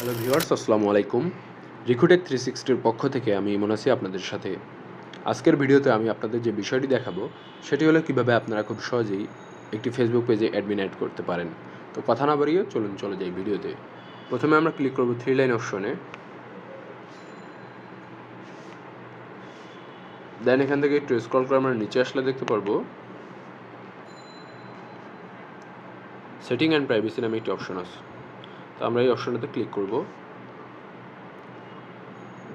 Hello viewers, আসসালামু আলাইকুম। রিক্রুটেক 360 এর পক্ষ থেকে আমি ইমন আছি আপনাদের সাথে। আজকের ভিডিওতে আমি আপনাদের যে বিষয়টি দেখাবো সেটি হলো কিভাবে আপনারা খুব সহজেই একটি ফেসবুক পেজে অ্যাডমিন অ্যাড করতে পারেন। তো কথা না বাড়িয়ে চলুন চলে যাই ভিডিওতে। প্রথমে আমরা ক্লিক করব 3 লাইন অপশনে। দেন এখান থেকে একটু স্ক্রল করে আমরা নিচে আসলে দেখতে পারবো সেটিং অ্যান্ড প্রাইভেসি নামে একটি অপশন আছে। তো আমরা এই অপশনটাতে ক্লিক করব।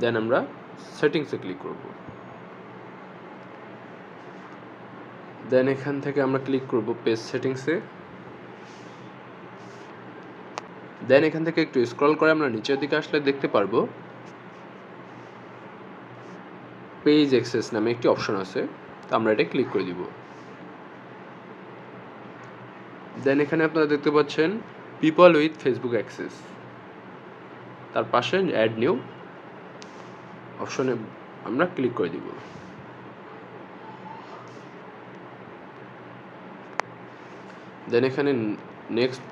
দেন আমরা সেটিংসে ক্লিক করব। দেন এখান থেকে আমরা ক্লিক করব পেজ সেটিংসে। দেন এখান থেকে একটু স্ক্রল করে আমরা নিচের দিকে আসলে দেখতে পারবো পেজ অ্যাক্সেস নামে একটি অপশন আছে। তো আমরা এটা ক্লিক করে দিব। দেন এখানে আপনারা দেখতে পাচ্ছেন পিপল উইথ ফেসবুক অ্যাক্সেস, তার পাশে অ্যাড নিউ অপশনে আমরা ক্লিক করে দিব। দেন এখানে নেক্সট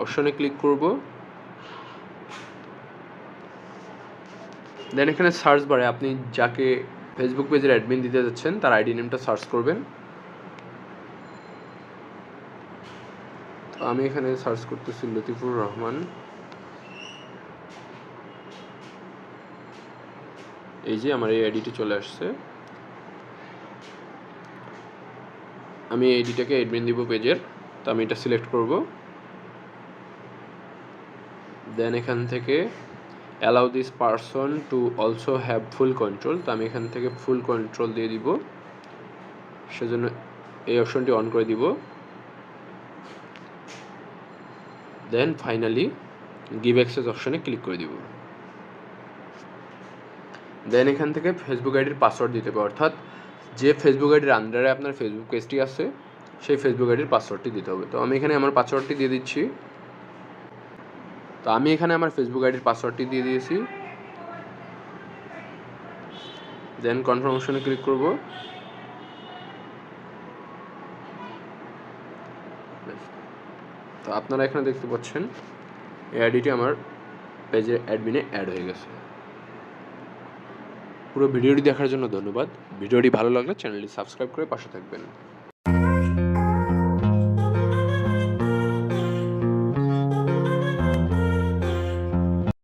অপশনে ক্লিক করব। দেন এখানে সার্চ বারে আপনি যাকে ফেসবুক পেজের অ্যাডমিন দিতে যাচ্ছেন তার আইডি নেমটা সার্চ করবেন। তো আমি এখানে সার্চ করতেছি লতিফুর রহমান। এই যে আমার এই আইডিটি চলে আসছে। আমি এই আইডিটাকে অ্যাডমিন দিব পেজের, তো আমি এটা সিলেক্ট করব। দেন এখান থেকে allow this person to also have full control, তো আমি এখান থেকে ফুল কন্ট্রোল দিয়ে দিব, সেজন্য এই অপশনটি অন করে দিব। দেন ফাইনালি গিভ অ্যাক্সেস অপশনে ক্লিক করে দিব। দেন এখান থেকে ফেসবুক আইডির পাসওয়ার্ড দিতে হবে, অর্থাৎ যে ফেসবুক আইডির আন্ডারে আপনার ফেসবুক পেজটি আছে সেই ফেসবুক আইডির পাসওয়ার্ডটি দিতে হবে। তো আমি এখানে আমার পাসওয়ার্ডটি দিয়ে দিচ্ছি। তো আমি এখানে আমার ফেসবুক আইডির পাসওয়ার্ডটি দিয়ে দিয়েছি। দেন কনফার্ম অপশনে ক্লিক করব। তো আপনারা এখানে দেখতে পাচ্ছেন এই আইডিটি আমার পেজের অ্যাডমিনে অ্যাড হয়ে গেছে। পুরো ভিডিওটি দেখার জন্য ধন্যবাদ। ভিডিওটি ভালো লাগলে চ্যানেলটি সাবস্ক্রাইব করে পাশে থাকবেন।